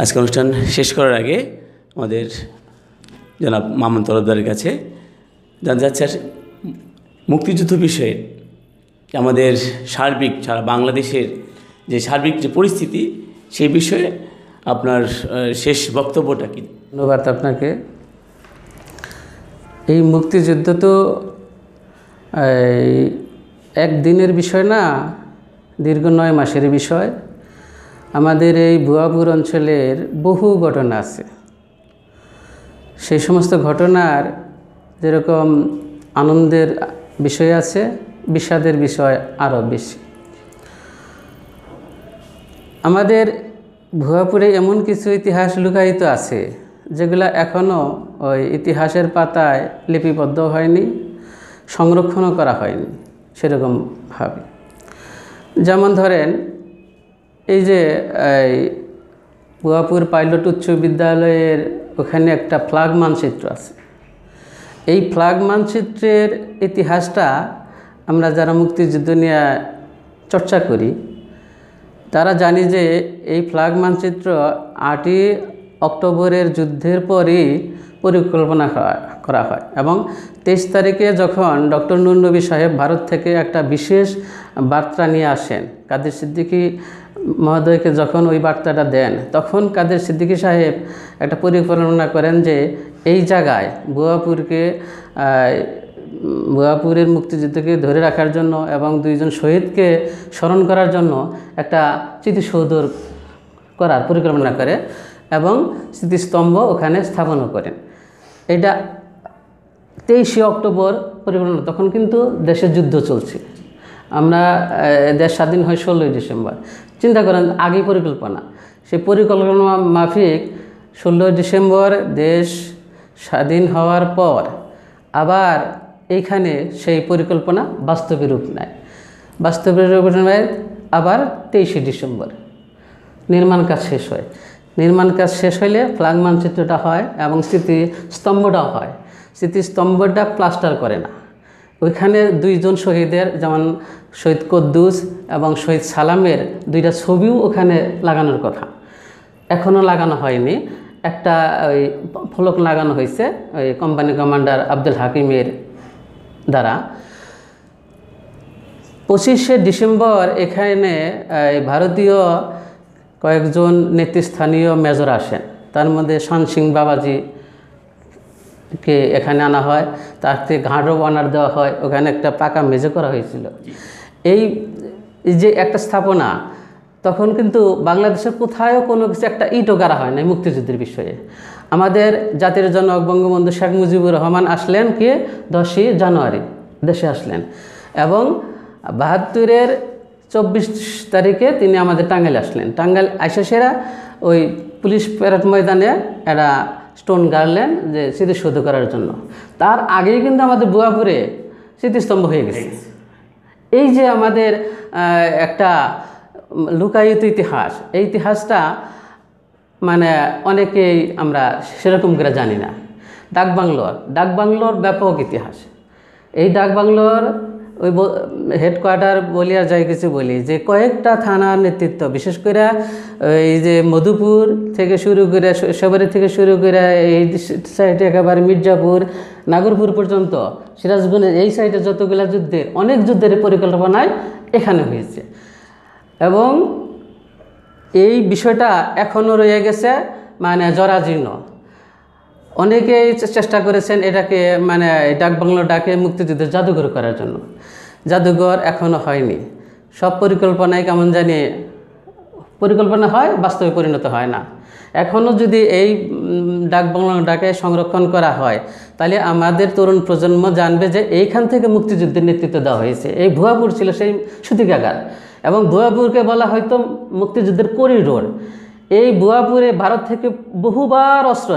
আজকে অনুষ্ঠান শেষ করার আগে আমাদের জনাব মামুন তরফদারের কাছে জানতে চাচ্ছি মুক্তিযুদ্ধ বিষয়ে আমাদের সার্বিক সারা বাংলাদেশের যে সার্বিক যে পরিস্থিতি, সেই বিষয়ে আপনার শেষ বক্তব্যটা কি? ধন্যবাদ আপনাকে। এই মুক্তিযুদ্ধ তো একদিনের বিষয় না, দীর্ঘ 9 মাসের বিষয়। আমাদের এই ভুয়াপুর অঞ্চলের বহু ঘটনা আছে। সেই সমস্ত ঘটনার যেরকম আনন্দের বিষয় আছে, বিষাদের বিষয় আরও বেশি। আমাদের ভুয়াপুরে এমন কিছু ইতিহাস লুকায়িত আছে যেগুলো এখনও ওই ইতিহাসের পাতায় লিপিবদ্ধ হয়নি, সংরক্ষণও করা হয়নি সেরকমভাবে। যেমন ধরেন, এই যে ভুয়াপুর পাইলট উচ্চ বিদ্যালয়ের ওখানে একটা ফ্ল্যাগ মানচিত্র আছে। এই ফ্ল্যাগ মানচিত্রের ইতিহাসটা আমরা যারা মুক্তিযুদ্ধ নিয়ে চর্চা করি তারা জানি যে এই ফ্ল্যাগ মানচিত্র 8ই অক্টোবরের যুদ্ধের পরই পরিকল্পনা করা হয় এবং 23 তারিখে যখন ডক্টর নূর নবী সাহেব ভারত থেকে একটা বিশেষ বার্তা নিয়ে আসেন, কাদের সিদ্দিকী মহোদয়কে যখন ওই বার্তাটা দেন, তখন কাদের সিদ্দিকী সাহেব একটা পরিকল্পনা করেন যে এই জায়গায় ভুয়াপুরের মুক্তিযুদ্ধকে ধরে রাখার জন্য এবং 2 জন শহীদকে স্মরণ করার জন্য একটা স্মৃতিসৌধ করার পরিকল্পনা করে এবং স্মৃতিস্তম্ভ ওখানে স্থাপনও করেন। এটা 23শে অক্টোবর পরিকল্পনা। তখন কিন্তু দেশের যুদ্ধ চলছে, আমরা দেশ স্বাধীন হয় 16ই ডিসেম্বর। চিন্তা করেন, আগেই পরিকল্পনা। সেই পরিকল্পনা মাফিক 16ই ডিসেম্বর দেশ স্বাধীন হওয়ার পর আবার এইখানে সেই পরিকল্পনা বাস্তবে রূপ নেয়। বাস্তবে রূপ নেয় আবার 23শে ডিসেম্বর নির্মাণ কাজ শেষ হয়। নির্মাণ কাজ শেষ হলে ফ্ল্যাগ মানচিত্রটা হয় এবং স্মৃতিস্তম্ভটাও হয়। স্মৃতিস্তম্ভটা প্লাস্টার করে না। ওইখানে 2 জন শহীদের, যেমন শহীদ কুদ্দুস এবং শহীদ সালামের 2টা ছবিও ওখানে লাগানোর কথা, এখনও লাগানো হয়নি। একটা ওই ফলক লাগানো হয়েছে ওই কোম্পানি কমান্ডার আব্দুল হাকিমের দ্বারা 25শে ডিসেম্বর এখানে ভারতীয় কয়েকজন নেতৃস্থানীয় মেজর আসেন। তার মধ্যে শান সিং বাবাজিকে এখানে আনা হয়, তাকে ঘাড়ও অনার দেওয়া হয়, ওখানে একটা পাকা মেজে করা হয়েছিল। এই যে একটা স্থাপনা, তখন কিন্তু বাংলাদেশের কোথাও কোনো কিছু একটা ইটও গাড়া হয় না মুক্তিযুদ্ধের বিষয়ে। আমাদের জাতির জনক বঙ্গবন্ধু শেখ মুজিবুর রহমান আসলেন কি 10ই জানুয়ারি দেশে আসলেন, এবং 72-এর 24 তারিখে তিনি আমাদের টাঙ্গাইল আসলেন। টাঙ্গাইল আইসা সেরা ওই পুলিশ প্যারেড ময়দানে একটা স্টোন গাড়লেন যে স্মৃতিসৌধ করার জন্য। তার আগেই কিন্তু আমাদের বুয়াপুরে স্মৃতিস্তম্ভ হয়ে গেছে। এই যে আমাদের একটা লুকায়িত ইতিহাস, এই ইতিহাসটা মানে অনেকেই আমরা সেরকম করে জানি না। ডাকবাংলোর ব্যাপক ইতিহাস। এই ডাকবাংলোর ওই হেডকোয়ার্টার বলি আর যাই কিছু বলি, যে কয়েকটা থানার নেতৃত্ব, বিশেষ করে এই যে মধুপুর থেকে শুরু করে, সবারি থেকে শুরু করে এই সাইডে একেবারে মির্জাপুর, নাগরপুর পর্যন্ত, সিরাজগঞ্জের এই সাইডে যতগুলো অনেক যুদ্ধের পরিকল্পনায় এখানে হয়েছে। এবং এই বিষয়টা এখনও রয়ে গেছে মানে জরাজীর্ণ। অনেকেই চেষ্টা করেছেন এটাকে মানে ডাকবাংলোটাকে মুক্তিযুদ্ধের জাদুঘর করার জন্য। জাদুঘর এখনও হয়নি। সব পরিকল্পনায় কেমন জানি পরিকল্পনা হয়, বাস্তবে পরিণত হয় না। এখনও যদি এই ডাকবাংলোটাকে সংরক্ষণ করা হয়, তাহলে আমাদের তরুণ প্রজন্ম জানবে যে এইখান থেকে মুক্তিযুদ্ধের নেতৃত্ব দেওয়া হয়েছে। এই ভুয়াপুর ছিল সেই সূতিকাগার, এবং ভুয়াপুরকে বলা হয়তো মুক্তিযুদ্ধের করিডোর। এই ভুয়াপুরে ভারত থেকে বহুবার অস্ত্র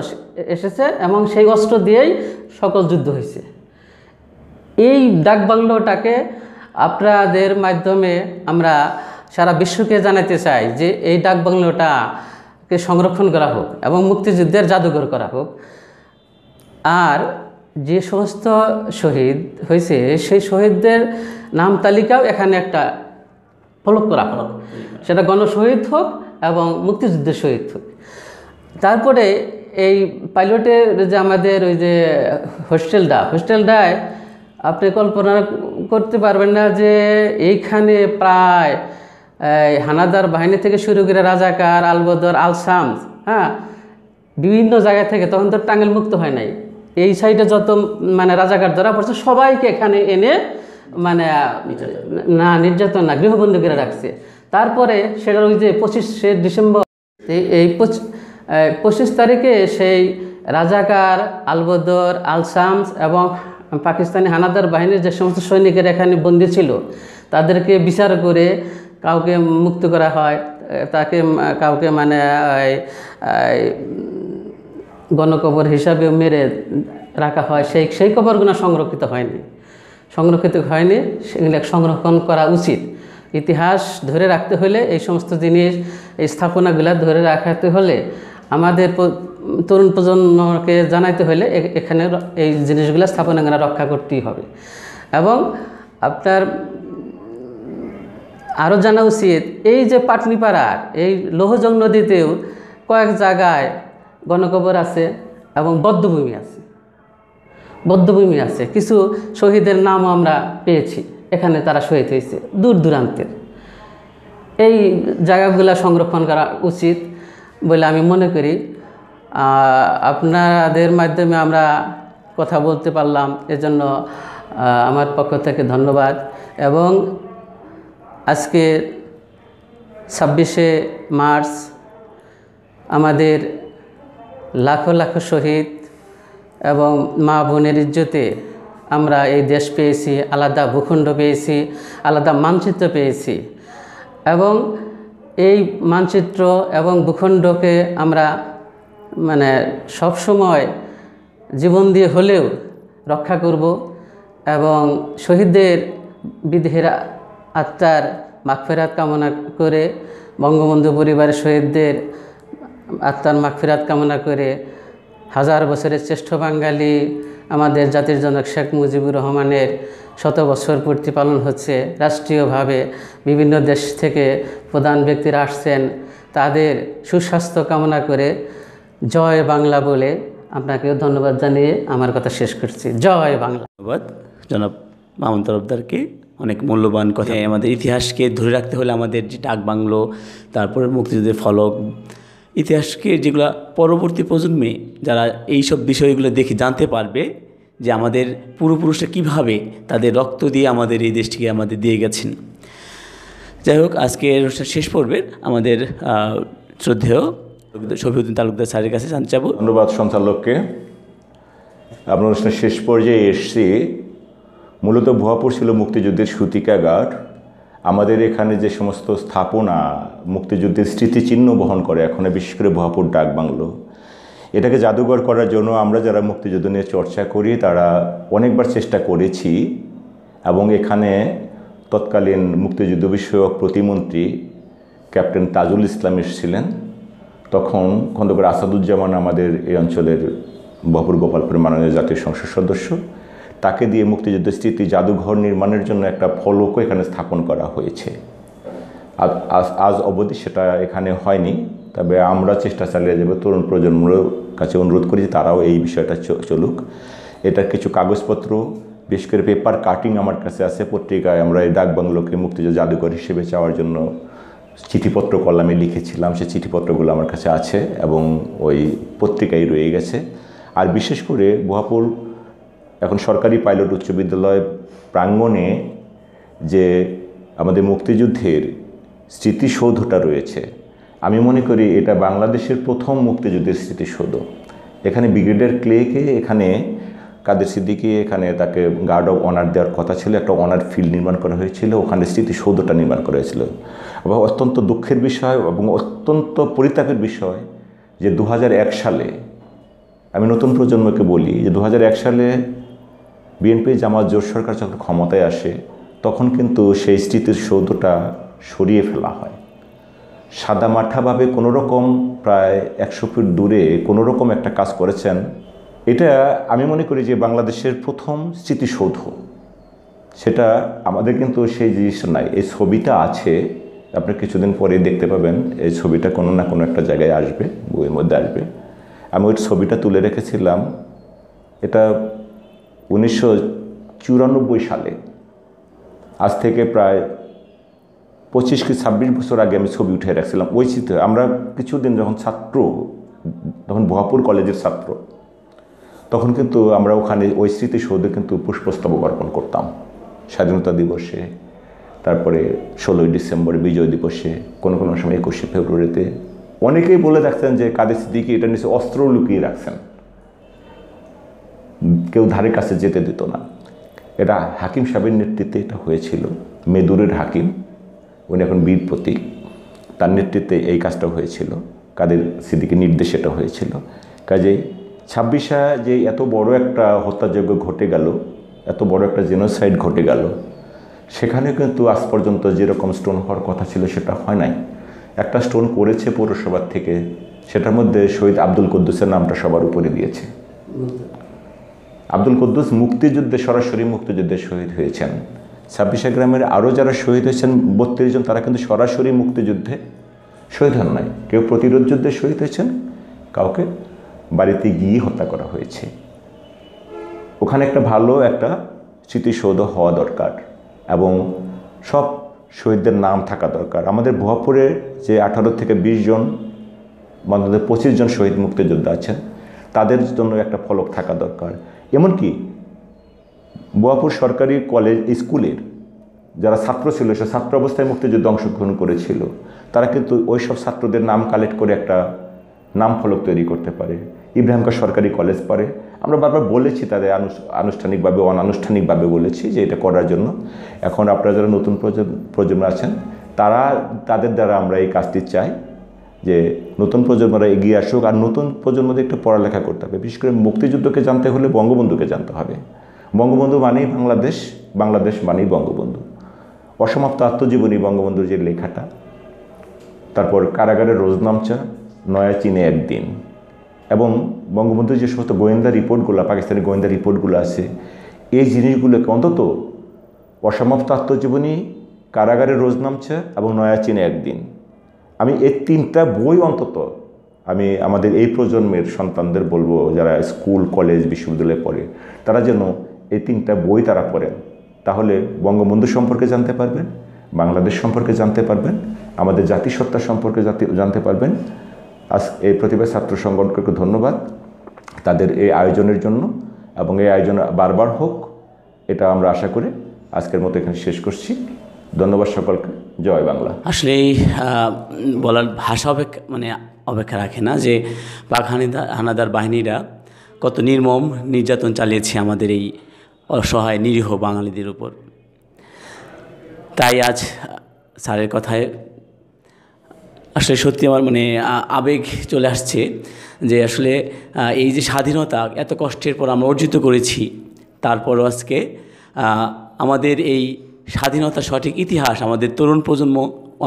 এসেছে, এবং সেই অস্ত্র দিয়েই সকল যুদ্ধ হয়েছে। এই ডাকবাংলোটাকে আপনাদের মাধ্যমে আমরা সারা বিশ্বকে জানাতে চাই যে এই ডাকবাংলোটাকে সংরক্ষণ করা হোক এবং মুক্তিযুদ্ধের জাদুঘর করা হোক। আর যে সমস্ত শহীদ হয়েছে সেই শহীদদের নাম তালিকাও এখানে একটা ফলক করা হোক, সেটা গণশহীদ হোক এবং মুক্তিযুদ্ধের শহীদ হোক। তারপরে এই পাইলটের যে আমাদের ওই যে হোস্টেলটায় আপনি কল্পনা করতে পারবেন না যে এইখানে প্রায় হানাদার বাহিনী থেকে শুরু করে রাজাকার, আলবদর, আলসামস, বিভিন্ন জায়গা থেকে, তখন তো টাঙ্গাইল মুক্ত হয় নাই, এই সাইডে যত মানে রাজাকার ধরা পড়ছে সবাইকে এখানে এনে মানে নির্যাতন না গৃহবন্দী করে রাখছে। তারপরে সেটার ওই যে 25শে ডিসেম্বর, এই 25 তারিখে সেই রাজাকার, আলবদর, আলসামস এবং পাকিস্তানি হানাদার বাহিনীর যে সমস্ত সৈনিকের এখানে বন্দী ছিল তাদেরকে বিচার করে কাউকে মুক্ত করা হয়, তাকে কাউকে মানে গণকবর হিসাবে মেরে রাখা হয়। সেই কবরগুলো সংরক্ষিত হয়নি, সেগুলো সংরক্ষণ করা উচিত। ইতিহাস ধরে রাখতে হলে, এই সমস্ত জিনিস, এই স্থাপনাগুলো ধরে রাখতে হলে, আমাদের তরুণ প্রজন্মকে জানাইতে হলে এখানে এই জিনিসগুলো, স্থাপনাগুলো রক্ষা করতেই হবে। এবং আপনার আরও জানা উচিত, এই যে পাটনিপাড়ার এই লৌহজং নদীতেও কয়েক জায়গায় গণকবর আছে এবং বদ্ধভূমি আছে। কিছু শহীদের নামও আমরা পেয়েছি, এখানে তারা শহীদ হয়েছে দূর দূরান্তের। এই জায়গাগুলো সংরক্ষণ করা উচিত বলে আমি মনে করি। আপনাদের মাধ্যমে আমরা কথা বলতে পারলাম, এজন্য আমার পক্ষ থেকে ধন্যবাদ। এবং আজকে 26শে মার্চ আমাদের লাখো লাখো শহীদ এবং মা বোনের ইজ্জতে আমরা এই দেশ পেয়েছি, আলাদা ভূখণ্ড পেয়েছি, আলাদা মানচিত্র পেয়েছি। এবং এই মানচিত্র এবং ভূখণ্ডকে আমরা মানে সবসময় জীবন দিয়ে হলেও রক্ষা করব, এবং শহীদদের বিদেহের আত্মার মাগফিরাত কামনা করে, বঙ্গবন্ধু পরিবারের শহীদদের আত্মার মাগফিরাত কামনা করে, হাজার বছরের শ্রেষ্ঠ বাঙালি আমাদের জাতির জনক শেখ মুজিবুর রহমানের 100 বছর পূর্তি পালন হচ্ছে। রাষ্ট্রীয়ভাবে বিভিন্ন দেশ থেকে প্রধান ব্যক্তিরা আসছেন, তাদের সুস্বাস্থ্য কামনা করে জয় বাংলা বলে আপনাকেও ধন্যবাদ জানিয়ে আমার কথা শেষ করছি। জয় বাংলা। ধন্যবাদ জনাব মামুন তরফদারকে, অনেক মূল্যবান কথা। আমাদের ইতিহাসকে ধরে রাখতে হলে আমাদের যে ডাক বাংলো, তারপরে মুক্তিযুদ্ধের ফলক, ইতিহাসকে যেগুলো পরবর্তী প্রজন্মে যারা এইসব বিষয়গুলো দেখে জানতে পারবে যে আমাদের পূর্বপুরুষরা কীভাবে তাদের রক্ত দিয়ে আমাদের এই দেশটিকে আমাদের দিয়ে গেছেন। যাই হোক, আজকের অনুষ্ঠান শেষ পর্বের আমাদের শ্রদ্ধেয় শফিউদ্দিন তালুকদার স্যারের কাছে জানতে চাবো। ধন্যবাদ সঞ্চালককে। আপনার অনুষ্ঠানের শেষ পর্যায়ে এসছি। মূলত ভুয়াপুর ছিল মুক্তিযুদ্ধের সূতিকাগার। আমাদের এখানে যে সমস্ত স্থাপনা মুক্তিযুদ্ধের স্মৃতিচিহ্ন বহন করে, এখন বিশেষ করে ভুয়াপুর ডাক বাংলো, এটাকে জাদুঘর করার জন্য আমরা যারা মুক্তিযুদ্ধ নিয়ে চর্চা করি তারা অনেকবার চেষ্টা করেছি, এবং এখানে তৎকালীন মুক্তিযুদ্ধ বিষয়ক প্রতিমন্ত্রী ক্যাপ্টেন তাজুল ইসলাম এসেছিলেন। তখন খন্দকার আসাদুজ্জামান আমাদের এই অঞ্চলের ভুয়াপুর গোপালপুর মাননীয় জাতীয় সংসদ সদস্য, তাকে দিয়ে মুক্তিযুদ্ধের স্মৃতি জাদুঘর নির্মাণের জন্য একটা ফলকও এখানে স্থাপন করা হয়েছে। আজ অবধি সেটা এখানে হয়নি, তবে আমরা চেষ্টা চালিয়ে যাব। তরুণ প্রজন্মের কাছে অনুরোধ করি যে তারাও এই বিষয়টা চলুক। এটার কিছু কাগজপত্র, বিশেষ করে পেপার কাটিং আমার কাছে আছে। পত্রিকায় আমরা এই ডাক বাংলোকে মুক্তিযুদ্ধ জাদুঘর হিসেবে চাওয়ার জন্য চিঠিপত্র কলামে লিখেছিলাম, সেই চিঠিপত্রগুলো আমার কাছে আছে এবং ওই পত্রিকায় রয়ে গেছে। আর বিশেষ করে ভুয়াপুর এখন সরকারি পাইলট উচ্চ বিদ্যালয় প্রাঙ্গণে যে আমাদের মুক্তিযুদ্ধের স্মৃতিসৌধটা রয়েছে, আমি মনে করি এটা বাংলাদেশের প্রথম মুক্তিযুদ্ধের স্মৃতিসৌধ। এখানে ব্রিগেডিয়ার ক্লেকে, এখানে কাদের সিদ্দিকী, এখানে তাকে গার্ড অফ অনার দেওয়ার কথা ছিল, একটা অনার ফিল্ড নির্মাণ করা হয়েছিল, ওখানে স্মৃতিসৌধটা নির্মাণ করা হয়েছিল। এবং অত্যন্ত দুঃখের বিষয় এবং অত্যন্ত পরিতাপের বিষয় যে 2001 সালে, আমি নতুন প্রজন্মকে বলি যে 2001 সালে বিএনপি জামাত জোট সরকার যখন ক্ষমতায় আসে, তখন কিন্তু সেই স্মৃতিসৌধটা সরিয়ে ফেলা হয়। সাদামাঠাভাবে কোনোরকম প্রায় 100 ফিট দূরে কোনোরকম একটা কাজ করেছেন। এটা আমি মনে করি যে বাংলাদেশের প্রথম স্মৃতিসৌধ। সেটা আমাদের কিন্তু সেই জিনিসটা নাই। এই ছবিটা আছে, আপনি কিছুদিন পরে দেখতে পাবেন। এই ছবিটা কোনো না কোনো একটা জায়গায় আসবে, বইয়ের মধ্যে আসবে। আমি ওই ছবিটা তুলে রেখেছিলাম। এটা 1994 সালে, আজ থেকে প্রায় 25 কি 26 বছর আগে আমি ছবি উঠে রাখছিলাম। ওই চিত্রে আমরা কিছুদিন যখন ছাত্র, তখন ভুয়াপুর কলেজের ছাত্র, তখন কিন্তু আমরা ওখানে ওই স্মৃতিসৌধে কিন্তু পুষ্পস্তবক অর্পণ করতাম স্বাধীনতা দিবসে, তারপরে 16ই ডিসেম্বর বিজয় দিবসে, কোনো কোনো সময় 21শে ফেব্রুয়ারিতে। অনেকেই বলে রাখছেন যে কাদের সিদ্দিকী এটা নিচে অস্ত্র লুকিয়ে রাখছেন, কেউ ধারে কাছে যেতে দিত না। এটা হাকিম সাহেবের নেতৃত্বে এটা হয়েছিল। মেদুরের হাকিম, উনি এখন বীর প্রতীক, তার নেতৃত্বে এই কাজটা হয়েছিল। কাদের সিদ্দিকীর নির্দেশে এটা হয়েছিল। কাজেই 26 যে এত বড় একটা হত্যাযজ্ঞ ঘটে গেল, এত বড় একটা জেনোসাইড ঘটে গেল, সেখানে কিন্তু আজ পর্যন্ত যেরকম স্টোন হওয়ার কথা ছিল সেটা হয় নাই। একটা স্টোন করেছে পৌরসভার থেকে, সেটার মধ্যে শহীদ আব্দুল কুদ্দুসের নামটা সবার উপরে দিয়েছে। আব্দুল কুদ্দুস মুক্তিযুদ্ধে, সরাসরি মুক্তিযুদ্ধে শহীদ হয়েছেন। 26 গ্রামের আরও যারা শহীদ হয়েছেন 32 জন, তারা কিন্তু সরাসরি মুক্তিযুদ্ধে শহীদ হন নাই। কেউ প্রতিরোধ যুদ্ধে শহীদ হয়েছেন, কাউকে বাড়িতে গিয়ে হত্যা করা হয়েছে। ওখানে একটা ভালো একটা স্মৃতিসৌধ হওয়া দরকার এবং সব শহীদদের নাম থাকা দরকার। আমাদের ভুয়াপুরে যে 18 থেকে 20 জন, আমাদের 25 জন শহীদ মুক্তিযোদ্ধা আছেন, তাদের জন্য একটা ফলক থাকা দরকার। এমনকি ভুয়াপুর সরকারি কলেজ স্কুলের যারা ছাত্র ছিল, সে ছাত্র অবস্থায় মুক্তিযুদ্ধে অংশগ্রহণ করেছিল, তারা কিন্তু ওই সব ছাত্রদের নাম কালেক্ট করে একটা নাম ফলক তৈরি করতে পারে। ইব্রাহিমকা সরকারি কলেজ পারে। আমরা বারবার বলেছি তাদের আনুষ্ঠানিকভাবে অনানুষ্ঠানিকভাবে বলেছি যে এটা করার জন্য। এখন আপনারা যারা নতুন প্রজন্ম আছেন, তাদের দ্বারা আমরা এই কাজটি চাই যে নতুন প্রজন্মরা এগিয়ে আসুক। আর নতুন প্রজন্মদের একটু পড়ালেখা করতে হবে। বিশেষ করে মুক্তিযুদ্ধকে জানতে হলে বঙ্গবন্ধুকে জানতে হবে। বঙ্গবন্ধু মানেই বাংলাদেশ, বাংলাদেশ মানেই বঙ্গবন্ধু। অসমাপ্ত আত্মজীবনী বঙ্গবন্ধুর যে লেখাটা, তারপর কারাগারের রোজনামচা, নয়া চীনে একদিন, এবং বঙ্গবন্ধুর যে সমস্ত গোয়েন্দা রিপোর্টগুলো, পাকিস্তানি গোয়েন্দা রিপোর্টগুলো আছে, এই জিনিসগুলোকে অন্তত অসমাপ্ত আত্মজীবনী, কারাগারের রোজনামচা এবং নয়া চীনে একদিন, আমি এই 3টা বই অন্তত আমি আমাদের এই প্রজন্মের সন্তানদের বলবো, যারা স্কুল কলেজ বিশ্ববিদ্যালয়ে পড়ে, তারা যেন এই 3টা বই তারা পড়েন। তাহলে বঙ্গবন্ধু সম্পর্কে জানতে পারবেন, বাংলাদেশ সম্পর্কে জানতে পারবেন, আমাদের জাতিসত্তা সম্পর্কে জানতে পারবেন। আজ এই প্রতিভা ছাত্র সংগঠনকে ধন্যবাদ তাদের এই আয়োজনের জন্য, এবং এই আয়োজন বারবার হোক এটা আমরা আশা করে আজকের মতো এখানে শেষ করছি। ধন্যবাদ সকলকে। জয় বাংলা। আসলে এই বলার ভাষা অপেক্ষা রাখে না যে পাক হানাদার বাহিনীরা কত নির্মম নির্যাতন চালিয়েছে আমাদের এই অসহায় নিরীহ বাঙালিদের উপর। তাই আজ স্যারের কথায় আসলে সত্যি আমার আবেগ চলে আসছে যে আসলে এই যে স্বাধীনতা এত কষ্টের পর আমরা অর্জিত করেছি, তারপরও আজকে আমাদের এই স্বাধীনতার সঠিক ইতিহাস আমাদের তরুণ প্রজন্ম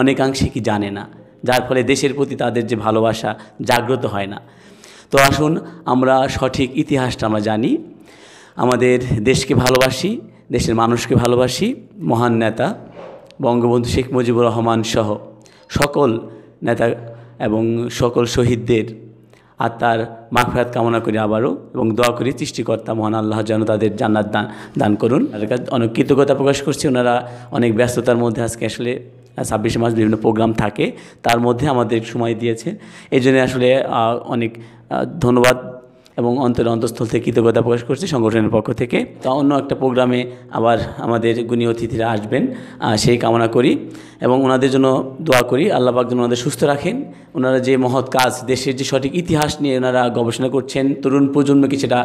অনেকাংশে কি জানে না, যার ফলে দেশের প্রতি তাদের যে ভালোবাসা জাগ্রত হয় না। তো আসুন আমরা সঠিক ইতিহাসটা আমরা জানি, আমাদের দেশকে ভালোবাসি, দেশের মানুষকে ভালোবাসি। মহান নেতা বঙ্গবন্ধু শেখ মুজিবুর রহমান সহ সকল নেতা এবং সকল শহীদদের আত্মার মাগফিরাত কামনা করি আবারও, এবং দোয়া করি সৃষ্টিকর্তা মহান আল্লাহ যেন তাদের জান্নাত দান করুন। তাদের কাছে অনেক কৃতজ্ঞতা প্রকাশ করছি। ওনারা অনেক ব্যস্ততার মধ্যে আজকে আসলে 26শে মার্চ বিভিন্ন প্রোগ্রাম থাকে, তার মধ্যে আমাদের সময় দিয়েছে। এই জন্য আসলে অনেক ধন্যবাদ এবং অন্তঃস্থল থেকে কৃতজ্ঞতা প্রকাশ করছি সংগঠনের পক্ষ থেকে। তো অন্য একটা প্রোগ্রামে আবার আমাদের গুণী অতিথিরা আসবেন সেই কামনা করি, এবং ওনাদের জন্য দোয়া করি আল্লাহ পাক যেন ওনাদের সুস্থ রাখেন। ওনারা যে মহৎ কাজ, দেশের যে সঠিক ইতিহাস নিয়ে ওনারা গবেষণা করছেন, তরুণ প্রজন্মকে সেটা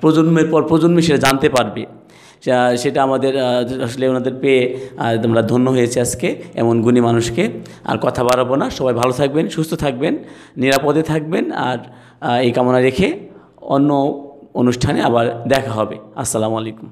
প্রজন্মের পর প্রজন্মে সেটা জানতে পারবে, সেটা আমাদের আসলে ওনাদের পেয়ে আমরা ধন্য হয়েছে আজকে এমন গুণী মানুষকে। আর কথা বাড়াবো না, সবাই ভালো থাকবেন, সুস্থ থাকবেন, নিরাপদে থাকবেন, আর এই কামনা রেখে অন্য অনুষ্ঠানে আবার দেখা হবে। আসসালামু আলাইকুম।